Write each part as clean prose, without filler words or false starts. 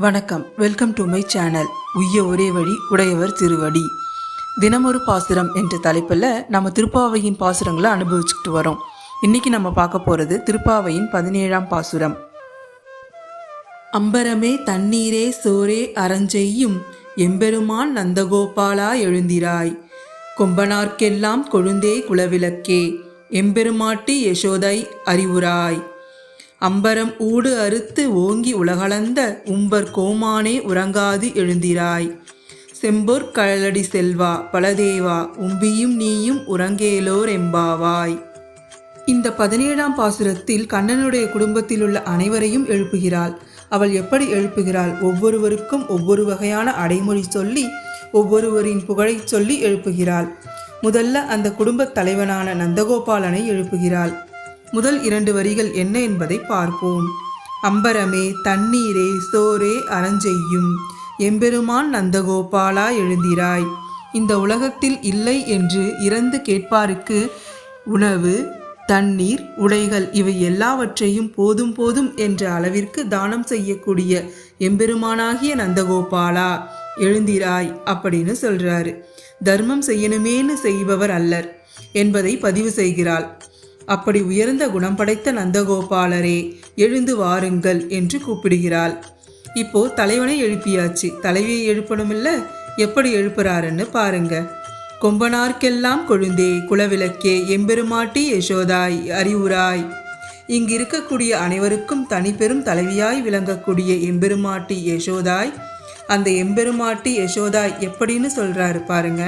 வணக்கம். Welcome to my channel. உய்ய ஒரே வழி உடையவர் திருவடி. தினமொரு பாசுரம் என்ற தலைப்பில் நம்ம திருப்பாவையின் பாசுரங்களை அனுபவிச்சுக்கிட்டு வரோம். இன்னைக்கு நம்ம பார்க்க போகிறது திருப்பாவையின் 17ஆம் பாசுரம். அம்பரமே தண்ணீரே சோரே அறஞ்செய்யும் எம்பெருமான் நந்தகோபாலா எழுந்திராய். கொம்பனார்க்கெல்லாம் கொழுந்தே குலவிளக்கே எம்பெருமாட்டி யசோதை அறிவுராய். அம்பரம் ஊடு அறுத்து ஓங்கி உலகளந்த உம்பர் கோமானே உறங்காது எழுந்திராய். செம்பொற் கழலடி செல்வா பலதேவா உம்பியும் நீயும் உறங்கேலோர் எம்பாவாய். இந்த 17ஆம் பாசுரத்தில் கண்ணனுடைய குடும்பத்தில் உள்ள அனைவரையும் எழுப்புகிறாள். அவள் எப்படி எழுப்புகிறாள்? ஒவ்வொருவருக்கும் ஒவ்வொரு வகையான அடைமொழி சொல்லி ஒவ்வொருவரின் புகழை சொல்லி எழுப்புகிறாள். முதல்ல அந்த குடும்பத் தலைவனான நந்தகோபாலனை எழுப்புகிறாள். முதல் 2 வரிகள் என்ன என்பதை பார்ப்போம். அம்பரமே தண்ணீரே சோரே அறஞ்செய்யும் எம்பெருமான் நந்தகோபாலா எழுந்திராய். இந்த உலகத்தில் இல்லை என்று இறந்து கேட்பாருக்கு உணவு, தண்ணீர், உடைகள் இவை எல்லாவற்றையும் போதும் போதும் என்ற அளவிற்கு தானம் செய்யக்கூடிய எம்பெருமானாகிய நந்தகோபாலா எழுந்திராய் அப்படின்னு சொல்றாரு. தர்மம் செய்யணுமேனு செய்பவர் அல்லர் என்பதை பதிவு செய்கிறாள். அப்படி உயர்ந்த குணம் படைத்த நந்தகோபாலரே எழுந்து வாருங்கள் என்று கூப்பிடுகிறாள். இப்போ தலைவனை எழுப்பியாச்சு, தலைவியை எழுப்பணுமில்ல, எப்படி எழுப்புறாருன்னு பாருங்க. கொம்பனார்க்கெல்லாம் கொழுந்தே குலவிளக்கே எம்பெருமாட்டி யசோதாய் அறிவுராய். இங்கு இருக்கக்கூடிய அனைவருக்கும் தனிப்பெரும் தலைவியாய் விளங்கக்கூடிய எம்பெருமாட்டி யசோதாய். அந்த எம்பெருமாட்டி யசோதாய் எப்படின்னு சொல்றாரு பாருங்க.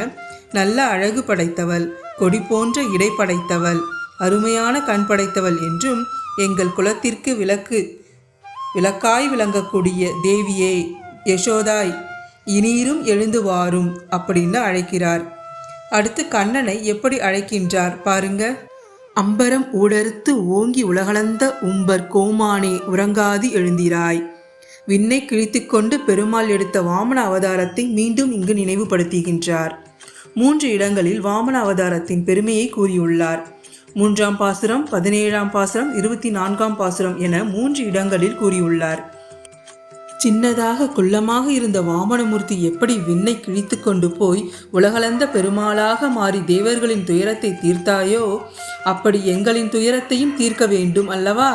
நல்ல அழகு படைத்தவள், கொடி போன்ற இடை படைத்தவள், அருமையான கண் படைத்தவள் என்றும் எங்கள் குலத்திற்கு விளக்காய் விளங்கக்கூடிய தேவியே யசோதாய் இனீரும் எழுந்து வாரும் அப்படின்னு அழைக்கிறார். அடுத்து கண்ணனை எப்படி அழைக்கின்றார் பாருங்க. அம்பரம் ஊடறுத்து ஓங்கி உலகளந்த உம்பர் கோமானே உறங்காது எழுந்திராய். விண்ணை கிழித்து கொண்டு பெருமாள் எடுத்த வாமன அவதாரத்தை மீண்டும் இங்கு நினைவுபடுத்துகின்றார். 3 இடங்களில் வாமன அவதாரத்தின் பெருமையை கூறியுள்ளார். 3ஆம் பாசுரம், 17ஆம் பாசுரம், 24ஆம் பாசுரம் என 3 இடங்களில் கூறியுள்ளார். சின்னதாக குள்ளமாக இருந்த வாமனமூர்த்தி எப்படி விண்ணை கிழித்து கொண்டு போய் உலகளந்த பெருமாளாக மாறி தேவர்களின் துயரத்தை தீர்த்தாயோ அப்படி எங்களின் துயரத்தையும் தீர்க்க வேண்டும் அல்லவா?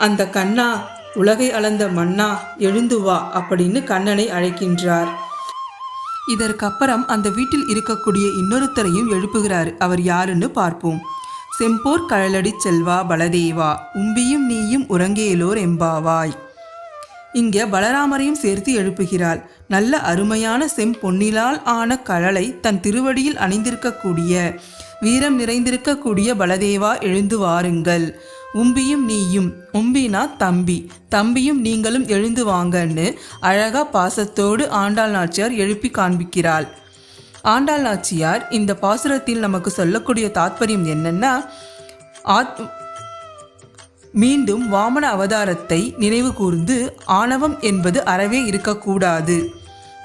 அந்த கண்ணா, உலகை அளந்த மன்னா எழுந்து வா அப்படின்னு கண்ணனை அழைக்கின்றார். இதற்கப்புறம் அந்த வீட்டில் இருக்கக்கூடிய இன்னொருத்தரையும் எழுப்புகிறார். அவர் யாருன்னு பார்ப்போம். செம்போர் கழலடி செல்வா பலதேவா உம்பியும் நீயும் உறங்கேலோர் எம்பாவாய். இங்கே பலராமரையும் சேர்த்து எழுப்புகிறாள். நல்ல அருமையான செம்பொன்னிலால் ஆன கழலை தன் திருவடியில் அணிந்திருக்கக்கூடிய வீரம் நிறைந்திருக்கக்கூடிய பலதேவா எழுந்து வாருங்கள். உம்பியும் நீயும், உம்பினா தம்பி, தம்பியும் நீங்களும் எழுந்து வாங்கன்னு அழகா பாசத்தோடு ஆண்டாள் நாச்சியார் எழுப்பி காண்பிக்கிறாள். ஆண்டாள் நாச்சியார் இந்த பாசுரத்தில் நமக்கு சொல்லக்கூடிய தாத்பரியம் என்னன்னா, மீண்டும் வாமன அவதாரத்தை நினைவு கூர்ந்து ஆணவம் என்பது அறவே இருக்கக்கூடாது.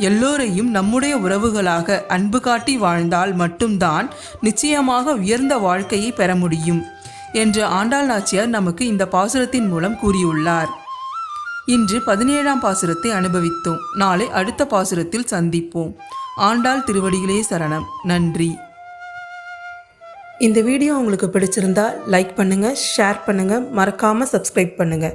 எல்லோரையும் நம்முடைய உறவுகளாக அன்பு காட்டி வாழ்ந்தால் மட்டும்தான் நிச்சயமாக உயர்ந்த வாழ்க்கையை பெற முடியும் என்று ஆண்டாள் நாச்சியார் நமக்கு இந்த பாசுரத்தின் மூலம் கூறியுள்ளார். இன்று 17ஆம் பாசுரத்தை அனுபவித்தோம். நாளை அடுத்த பாசுரத்தில் சந்திப்போம். ஆண்டாள் திருவடிகளே சரணம். நன்றி. இந்த வீடியோ உங்களுக்கு பிடிச்சிருந்தா லைக் பண்ணுங்க, ஷேர் பண்ணுங்க, மறக்காம சப்ஸ்கிரைப் பண்ணுங்க.